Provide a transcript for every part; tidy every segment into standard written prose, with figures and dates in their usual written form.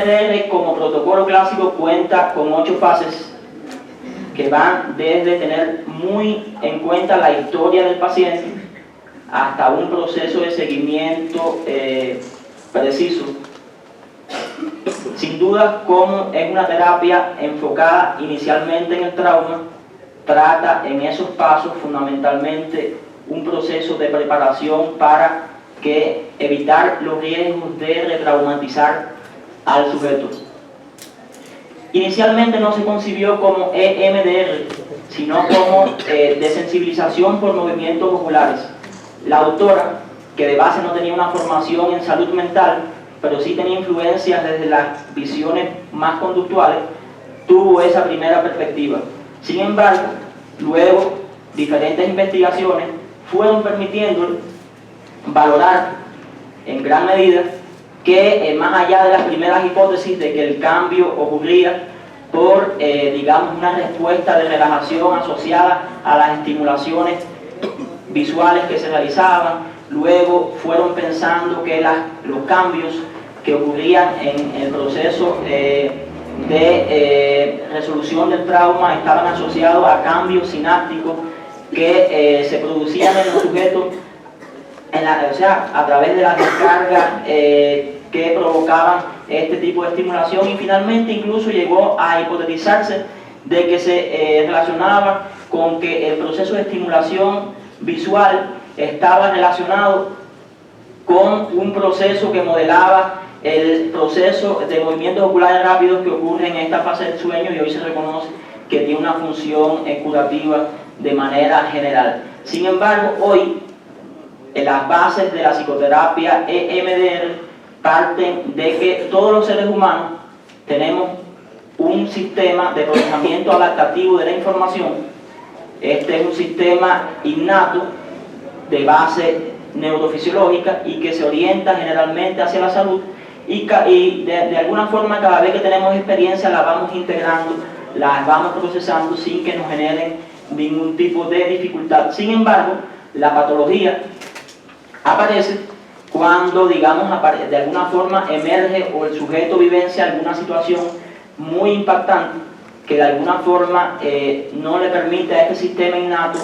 EMDR como protocolo clásico cuenta con 8 fases que van desde tener muy en cuenta la historia del paciente hasta un proceso de seguimiento preciso. Sin duda, como es una terapia enfocada inicialmente en el trauma, trata en esos pasos fundamentalmente un proceso de preparación para evitar los riesgos de retraumatizar al sujeto. Inicialmente no se concibió como EMDR, sino como desensibilización por movimientos oculares. La autora, que de base no tenía una formación en salud mental, pero sí tenía influencias desde las visiones más conductuales, tuvo esa primera perspectiva. Sin embargo, luego diferentes investigaciones fueron permitiendo valorar en gran medida que más allá de las primeras hipótesis de que el cambio ocurría por, digamos, una respuesta de relajación asociada a las estimulaciones visuales que se realizaban, luego fueron pensando que los cambios que ocurrían en el proceso de resolución del trauma estaban asociados a cambios sinápticos que se producían en los sujetos o sea, a través de las descargas que provocaban este tipo de estimulación, y finalmente incluso llegó a hipotetizarse de que se relacionaba con que el proceso de estimulación visual estaba relacionado con un proceso que modelaba el proceso de movimientos oculares rápidos que ocurre en esta fase del sueño, y hoy se reconoce que tiene una función curativa de manera general. Sin embargo, hoy las bases de la psicoterapia EMDR parten de que todos los seres humanos tenemos un sistema de procesamiento adaptativo de la información. Este es un sistema innato de base neurofisiológica y que se orienta generalmente hacia la salud, y de alguna forma cada vez que tenemos experiencia la vamos integrando, las vamos procesando sin que nos generen ningún tipo de dificultad. Sin embargo, la patología aparece cuando, digamos, de alguna forma emerge o el sujeto vivencia alguna situación muy impactante que de alguna forma no le permite a este sistema innato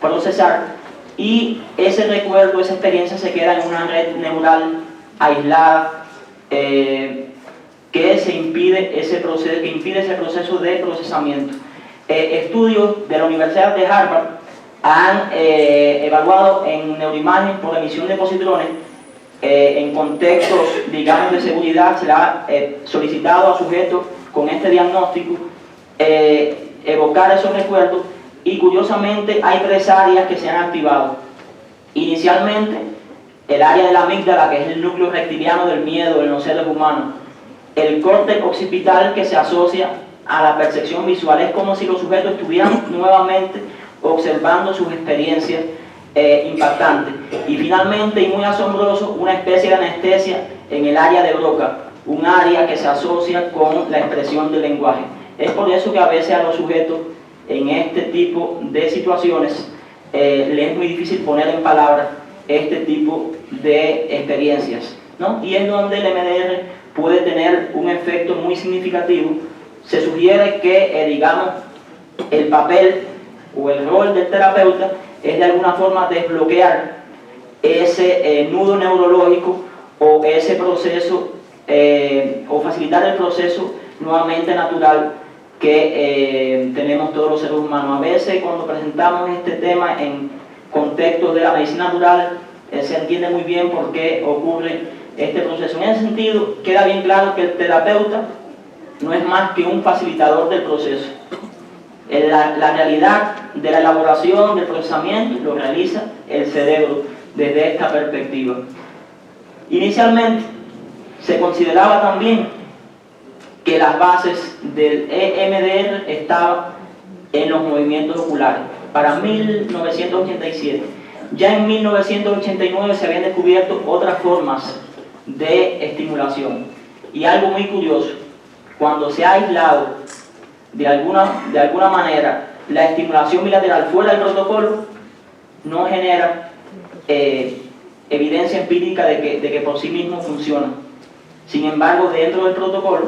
procesar, y ese recuerdo, esa experiencia se queda en una red neural aislada que impide ese proceso de procesamiento. Estudios de la Universidad de Harvard han evaluado en neuroimagen por emisión de positrones en contextos, digamos, de seguridad. Se le ha solicitado a sujetos con este diagnóstico evocar esos recuerdos, y curiosamente hay 3 áreas que se han activado. Inicialmente, el área de la amígdala, que es el núcleo reptiliano del miedo en los seres humanos, el córtex occipital, que se asocia a la percepción visual. Es como si los sujetos estuvieran nuevamente observando sus experiencias impactantes. Y finalmente, y muy asombroso, una especie de anestesia en el área de Broca, un área que se asocia con la expresión del lenguaje. Es por eso que a veces a los sujetos en este tipo de situaciones les es muy difícil poner en palabras este tipo de experiencias, ¿no? Y es donde el MDR puede tener un efecto muy significativo. Se sugiere que, digamos, el papel o el rol del terapeuta es de alguna forma desbloquear ese nudo neurológico o ese proceso, o facilitar el proceso nuevamente natural que tenemos todos los seres humanos. A veces cuando presentamos este tema en contextos de la medicina natural se entiende muy bien por qué ocurre este proceso. En ese sentido queda bien claro que el terapeuta no es más que un facilitador del proceso. La realidad de la elaboración, del procesamiento, lo realiza el cerebro desde esta perspectiva. Inicialmente se consideraba también que las bases del EMDR estaban en los movimientos oculares. Para 1987. Ya en 1989 se habían descubierto otras formas de estimulación. Y algo muy curioso, cuando se ha aislado de alguna manera la estimulación bilateral fuera del protocolo, no genera evidencia empírica de que por sí mismo funciona. Sin embargo, dentro del protocolo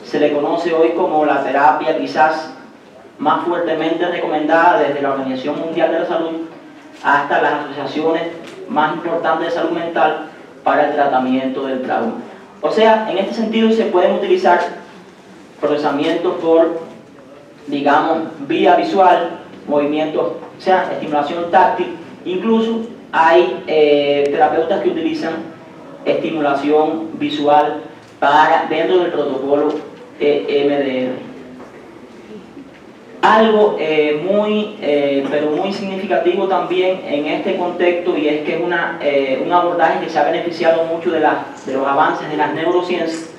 se le conoce hoy como la terapia quizás más fuertemente recomendada desde la Organización Mundial de la Salud hasta las asociaciones más importantes de salud mental para el tratamiento del trauma. O sea, en este sentido se pueden utilizar procesamientos por, digamos, vía visual, movimientos, o sea, estimulación táctil. Incluso hay terapeutas que utilizan estimulación visual dentro del protocolo EMDR. Algo pero muy significativo también en este contexto, y es que es un abordaje que se ha beneficiado mucho de los avances de las neurociencias,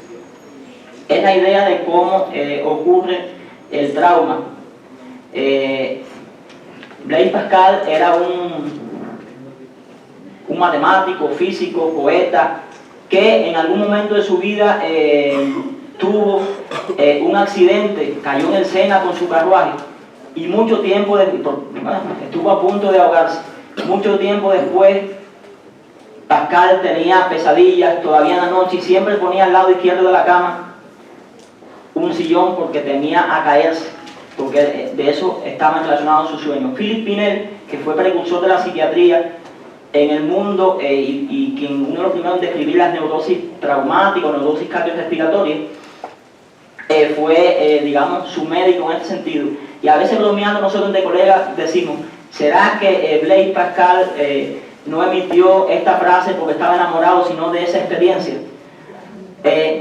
es la idea de cómo ocurre el trauma. Blaise Pascal era un matemático, físico, poeta, que en algún momento de su vida tuvo un accidente, cayó en el Sena con su carruaje y mucho tiempo estuvo a punto de ahogarse. Mucho tiempo después, Pascal tenía pesadillas todavía en la noche y siempre ponía al lado izquierdo de la cama un sillón porque temía a caerse, porque de eso estaban relacionados sus sueños. Philippe Pinel, que fue precursor de la psiquiatría en el mundo y quien uno de los primeros en describir las neurosis traumáticas, neurosis cardiorrespiratorias, fue, digamos, su médico en este sentido. Y a veces bromeando nosotros entre colegas decimos, ¿será que Blaise Pascal no emitió esta frase porque estaba enamorado, sino de esa experiencia?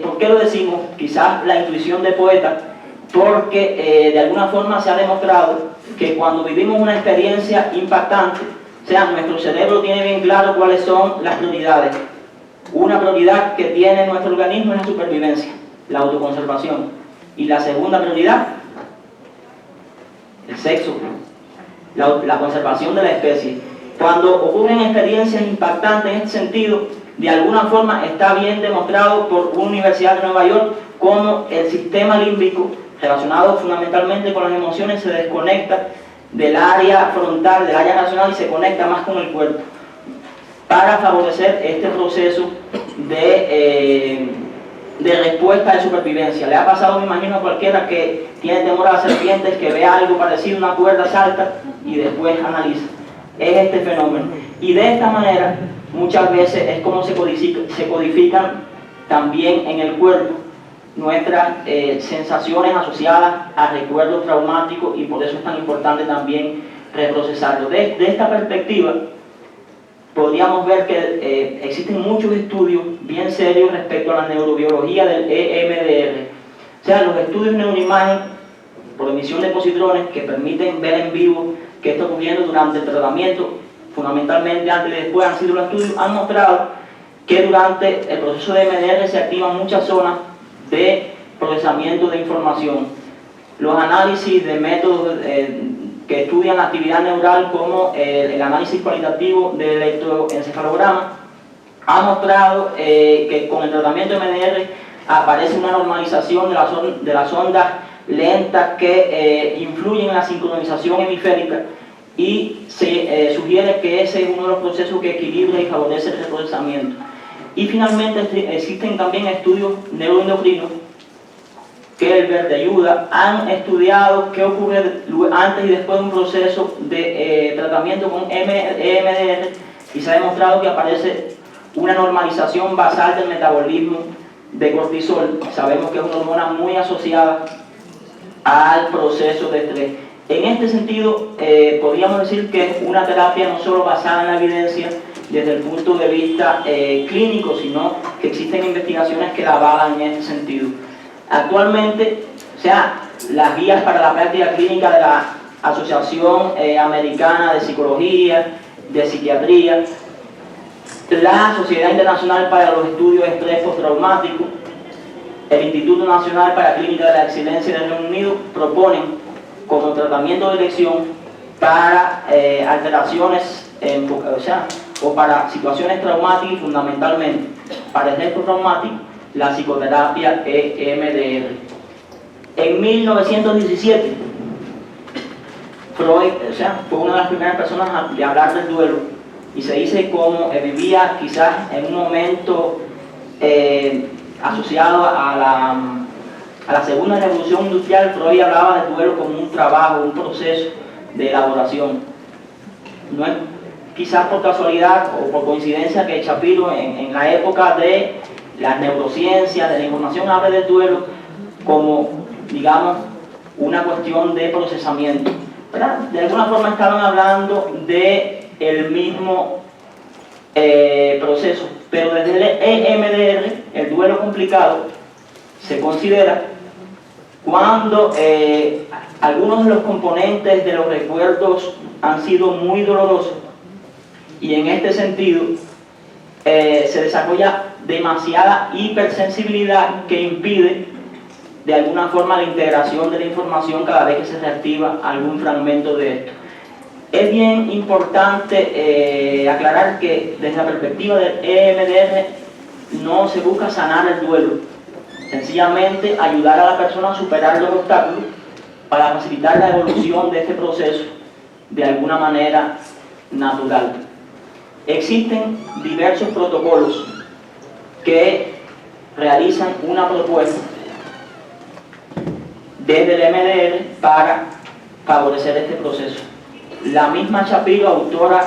¿Por qué lo decimos? Quizás la intuición de poeta, porque de alguna forma se ha demostrado que cuando vivimos una experiencia impactante, o sea, nuestro cerebro tiene bien claro cuáles son las prioridades. Una prioridad que tiene nuestro organismo es la supervivencia, la autoconservación. Y la segunda prioridad, el sexo, la conservación de la especie. Cuando ocurren experiencias impactantes en este sentido, de alguna forma está bien demostrado por una universidad de Nueva York cómo el sistema límbico, relacionado fundamentalmente con las emociones, se desconecta del área frontal, del área racional, y se conecta más con el cuerpo para favorecer este proceso de respuesta de supervivencia. Le ha pasado, me imagino, a cualquiera que tiene temor a las serpientes, que ve algo parecido a una cuerda, salta y después analiza. Es este fenómeno. Y de esta manera, muchas veces es como se codifican también en el cuerpo nuestras sensaciones asociadas a recuerdos traumáticos, y por eso es tan importante también reprocesarlo. De esta perspectiva, podríamos ver que existen muchos estudios bien serios respecto a la neurobiología del EMDR. O sea, los estudios de neuroimagen por emisión de positrones que permiten ver en vivo qué está ocurriendo durante el tratamiento, fundamentalmente antes y después, han sido los estudios, han mostrado que durante el proceso de EMDR se activan muchas zonas de procesamiento de información. Los análisis de métodos que estudian la actividad neural, como el análisis cualitativo del electroencefalograma, ha mostrado que con el tratamiento de EMDR aparece una normalización de las ondas lentas que influyen en la sincronización hemisférica, y se sugiere que ese es uno de los procesos que equilibra y favorece el reprocesamiento. Y finalmente existen también estudios neuroendocrinos que el Verde Ayuda han estudiado qué ocurre antes y después de un proceso de tratamiento con EMDR, y se ha demostrado que aparece una normalización basal del metabolismo de cortisol. Sabemos que es una hormona muy asociada al proceso de estrés. En este sentido, podríamos decir que es una terapia no solo basada en la evidencia desde el punto de vista clínico, sino que existen investigaciones que la avalan en este sentido. Actualmente, o sea, las guías para la práctica clínica de la Asociación Americana de Psicología, de Psiquiatría, la Sociedad Internacional para los Estudios de Estrés Postraumático, el Instituto Nacional para Clínica de la Excelencia del Reino Unido proponen como tratamiento de elección para alteraciones, o para situaciones traumáticas, y fundamentalmente para estrés postraumático, la psicoterapia EMDR. En 1917, Freud, fue una de las primeras personas de hablar del duelo, y se dice cómo vivía quizás en un momento asociado a la segunda revolución industrial, Freud hablaba del duelo como un trabajo, un proceso de elaboración. No es quizás por casualidad o por coincidencia que Shapiro en la época de las neurociencias, de la información, hable del duelo como, digamos, una cuestión de procesamiento, ¿verdad? De alguna forma estaban hablando del mismo proceso, pero desde el EMDR, el duelo complicado, se considera cuando algunos de los componentes de los recuerdos han sido muy dolorosos, y en este sentido se desarrolla demasiada hipersensibilidad que impide de alguna forma la integración de la información cada vez que se reactiva algún fragmento de esto. Es bien importante aclarar que desde la perspectiva del EMDR no se busca sanar el duelo, sencillamente ayudar a la persona a superar los obstáculos para facilitar la evolución de este proceso de alguna manera natural. Existen diversos protocolos que realizan una propuesta desde el MDR para favorecer este proceso. La misma Shapiro, autora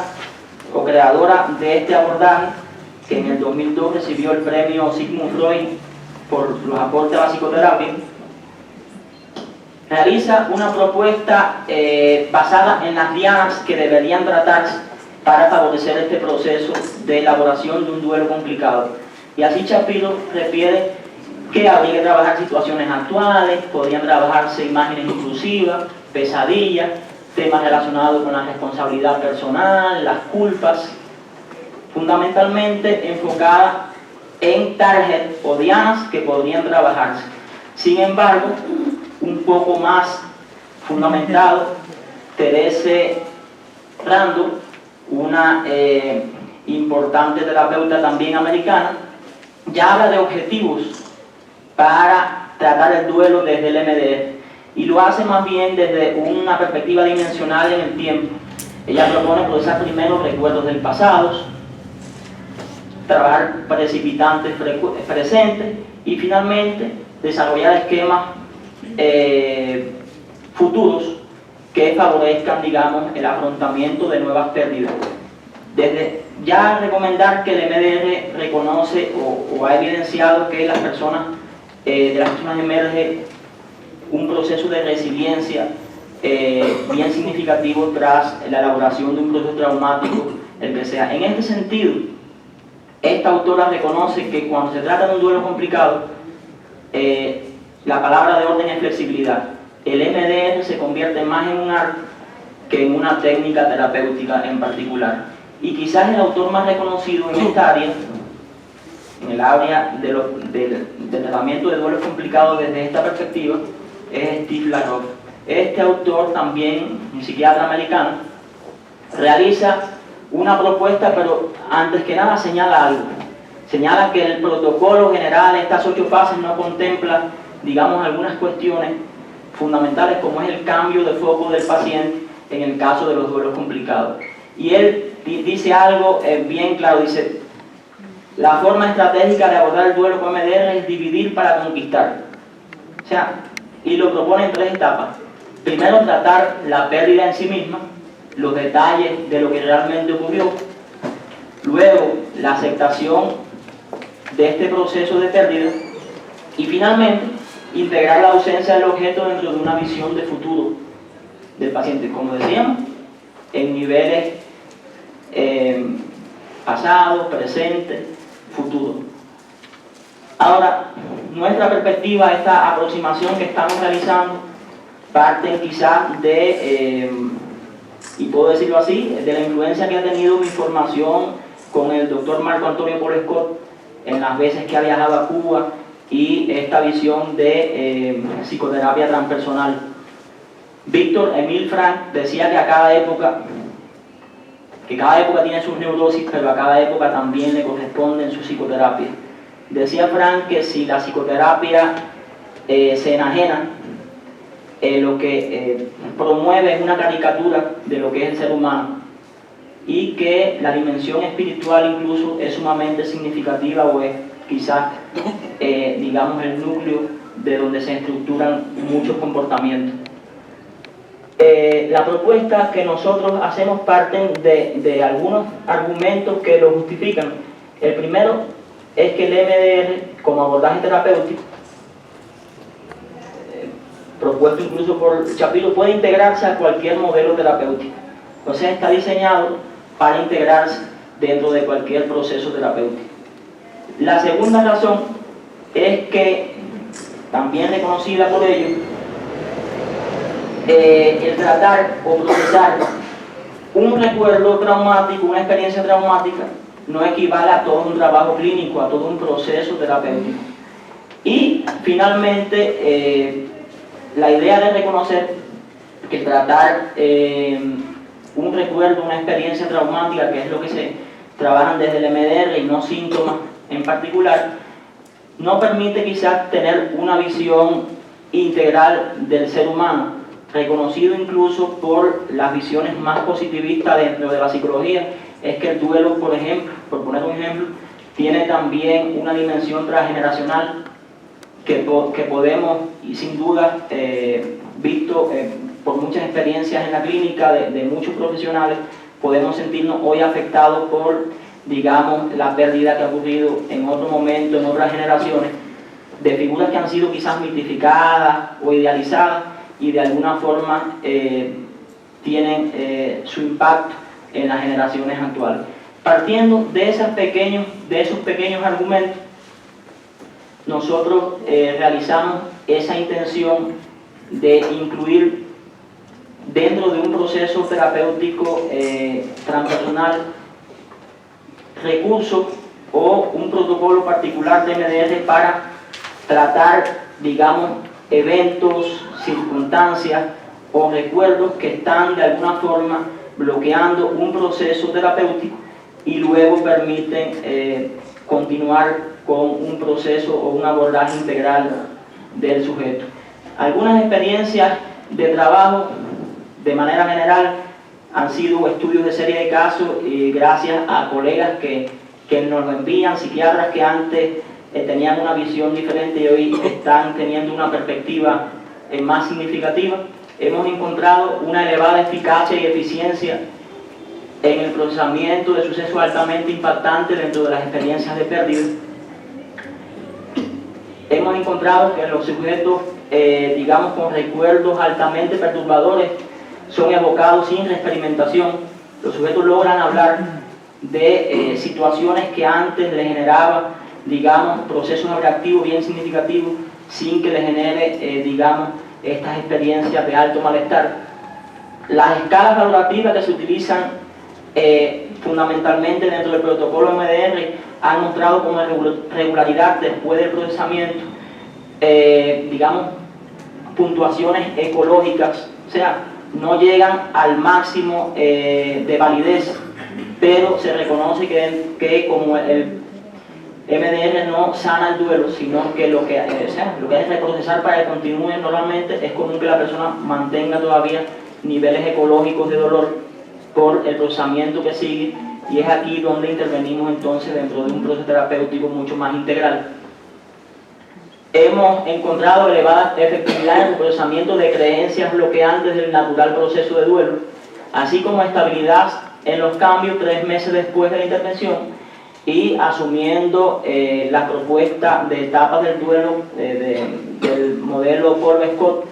o creadora de este abordaje, que en el 2002 recibió el premio Sigmund Freud por los aportes a la psicoterapia, realiza una propuesta basada en las dianas que deberían tratarse para favorecer este proceso de elaboración de un duelo complicado. Y así Shapiro refiere que habría que trabajar situaciones actuales, podrían trabajarse imágenes intrusivas, pesadillas, temas relacionados con la responsabilidad personal, las culpas, fundamentalmente enfocada en target o dianas que podrían trabajarse. Sin embargo, un poco más fundamentado, Therese Randall, una importante terapeuta también americana, ya habla de objetivos para tratar el duelo desde el MDR, y lo hace más bien desde una perspectiva dimensional en el tiempo. Ella propone procesar primero recuerdos del pasado, trabajar precipitantes presentes y finalmente desarrollar esquemas futuros que favorezcan, digamos, el afrontamiento de nuevas pérdidas. Desde ya recomendar que el MDR reconoce o ha evidenciado que las personas, de las personas emerge un proceso de resiliencia bien significativo tras la elaboración de un proceso traumático, el que sea. En este sentido, esta autora reconoce que cuando se trata de un duelo complicado, la palabra de orden es flexibilidad. El MDR se convierte más en un arte que en una técnica terapéutica en particular. Y quizás el autor más reconocido en esta área, en el área del tratamiento de duelos complicados desde esta perspectiva, es Steve LaRock. Este autor, también un psiquiatra americano, realiza una propuesta, pero antes que nada señala algo. Señala que el protocolo general, estas 8 fases, no contempla, digamos, algunas cuestiones fundamentales como es el cambio de foco del paciente en el caso de los duelos complicados. Y él dice algo bien claro, dice: la forma estratégica de abordar el duelo con MDR es dividir para conquistar. O sea, y lo propone en 3 etapas. Primero, tratar la pérdida en sí misma, los detalles de lo que realmente ocurrió. Luego, la aceptación de este proceso de pérdida. Y finalmente, integrar la ausencia del objeto dentro de una visión de futuro del paciente, como decíamos, en niveles pasado, presente, futuro. Ahora, nuestra perspectiva, esta aproximación que estamos realizando, parte quizás de, y puedo decirlo así, de la influencia que ha tenido mi formación con el doctor Marco Antonio Paul Scott en las veces que ha viajado a Cuba, y esta visión de psicoterapia transpersonal. Víctor Emil Frank decía que cada época tiene sus neurosis, pero a cada época también le corresponde en su psicoterapia. Decía Frank que si la psicoterapia se enajena, lo que promueve es una caricatura de lo que es el ser humano, y que la dimensión espiritual incluso es sumamente significativa, o es quizás digamos, el núcleo de donde se estructuran muchos comportamientos. La propuesta que nosotros hacemos parten de algunos argumentos que lo justifican. El primero es que el MDR, como abordaje terapéutico, propuesto incluso por Shapiro, puede integrarse a cualquier modelo terapéutico. Entonces está diseñado para integrarse dentro de cualquier proceso terapéutico. La segunda razón es que, también reconocida por ellos, el tratar o procesar un recuerdo traumático, una experiencia traumática, no equivale a todo un trabajo clínico, a todo un proceso terapéutico. Y finalmente, la idea de reconocer que tratar un recuerdo, una experiencia traumática, que es lo que se trabajan desde el MDR y no síntomas en particular, no permite quizás tener una visión integral del ser humano, reconocido incluso por las visiones más positivistas dentro de la psicología. Es que el duelo, por ejemplo, por poner un ejemplo, tiene también una dimensión transgeneracional que podemos, y sin duda, visto por muchas experiencias en la clínica de muchos profesionales, podemos sentirnos hoy afectados por, digamos, la pérdida que ha ocurrido en otro momento, en otras generaciones, de figuras que han sido quizás mitificadas o idealizadas y de alguna forma tienen su impacto en las generaciones actuales. Partiendo de esos pequeños argumentos, nosotros realizamos esa intención de incluir dentro de un proceso terapéutico transpersonal recursos o un protocolo particular de MDR para tratar, digamos, eventos, circunstancias o recuerdos que están de alguna forma bloqueando un proceso terapéutico y luego permiten continuar con un proceso o un abordaje integral del sujeto. Algunas experiencias de trabajo, de manera general, han sido estudios de serie de casos y gracias a colegas que nos lo envían, psiquiatras que antes tenían una visión diferente y hoy están teniendo una perspectiva más significativa. Hemos encontrado una elevada eficacia y eficiencia en el procesamiento de sucesos altamente impactantes dentro de las experiencias de pérdida. Hemos encontrado que los sujetos, digamos, con recuerdos altamente perturbadores son evocados sin reexperimentación. Los sujetos logran hablar de situaciones que antes les generaba, digamos, procesos reactivos bien significativos sin que les genere, digamos, estas experiencias de alto malestar. Las escalas valorativas que se utilizan fundamentalmente dentro del protocolo MDR han mostrado como regularidad después del procesamiento, digamos, puntuaciones ecológicas, o sea, no llegan al máximo de validez, pero se reconoce que como el MDR no sana el duelo, sino que lo que es reprocesar para que continúe normalmente, es común que la persona mantenga todavía niveles ecológicos de dolor por el procesamiento que sigue, y es aquí donde intervenimos entonces dentro de un proceso terapéutico mucho más integral. Hemos encontrado elevada efectividad en el procesamiento de creencias bloqueantes del natural proceso de duelo, así como estabilidad en los cambios 3 meses después de la intervención, y asumiendo la propuesta de etapas del duelo del modelo Kolbe-Scott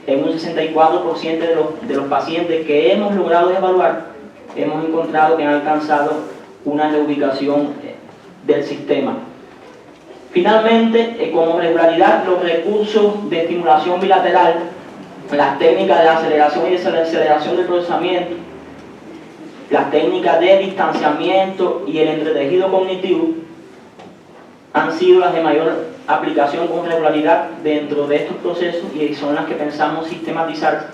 en un 64% de los pacientes que hemos logrado evaluar, hemos encontrado que han alcanzado una reubicación del sistema. Finalmente, como regularidad, los recursos de estimulación bilateral, las técnicas de aceleración y desaceleración del procesamiento, las técnicas de distanciamiento y el entretejido cognitivo han sido las de mayor aplicación con regularidad dentro de estos procesos y son las que pensamos sistematizar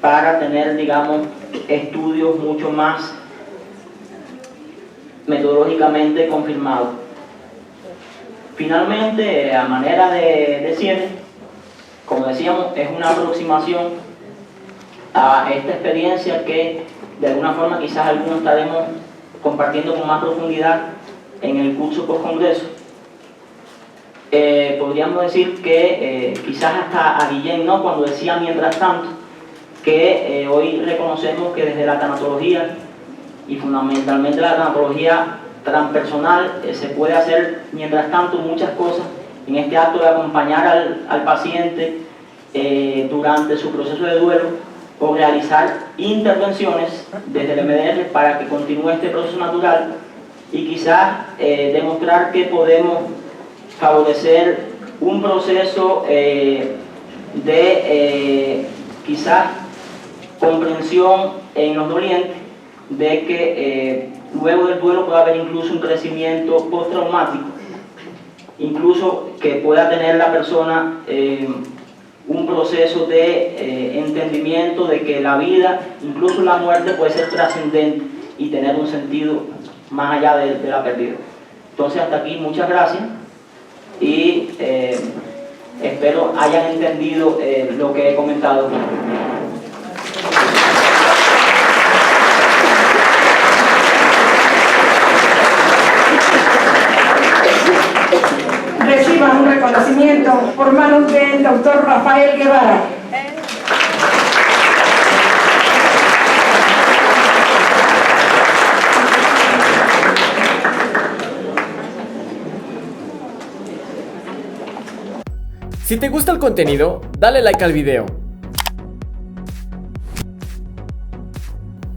para tener, digamos, estudios mucho más metodológicamente confirmados. Finalmente, a manera de cierre, como decíamos, es una aproximación a esta experiencia que de alguna forma quizás algunos estaremos compartiendo con más profundidad en el curso post-congreso. podríamos decir que quizás hasta a Guillén, ¿no?, cuando decía mientras tanto, que hoy reconocemos que desde la tanatología y fundamentalmente la tanatología transpersonal se puede hacer mientras tanto muchas cosas en este acto de acompañar al paciente durante su proceso de duelo, o realizar intervenciones desde el MDR para que continúe este proceso natural y quizás demostrar que podemos favorecer un proceso de quizás comprensión en los dolientes de que luego del duelo puede haber incluso un crecimiento postraumático, incluso que pueda tener la persona un proceso de entendimiento de que la vida, incluso la muerte, puede ser trascendente y tener un sentido más allá de la pérdida. Entonces, hasta aquí, muchas gracias y espero hayan entendido lo que he comentado. Reciban un reconocimiento por manos del doctor Rafael Guevara. Si te gusta el contenido, dale like al video.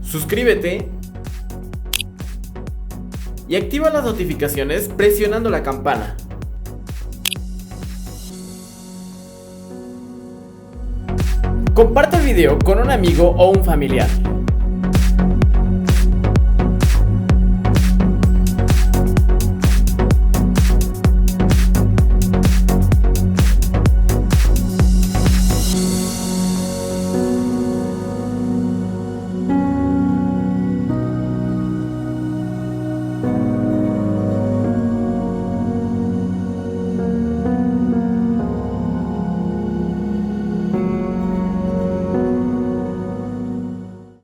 Suscríbete y activa las notificaciones presionando la campana. Comparte el video con un amigo o un familiar.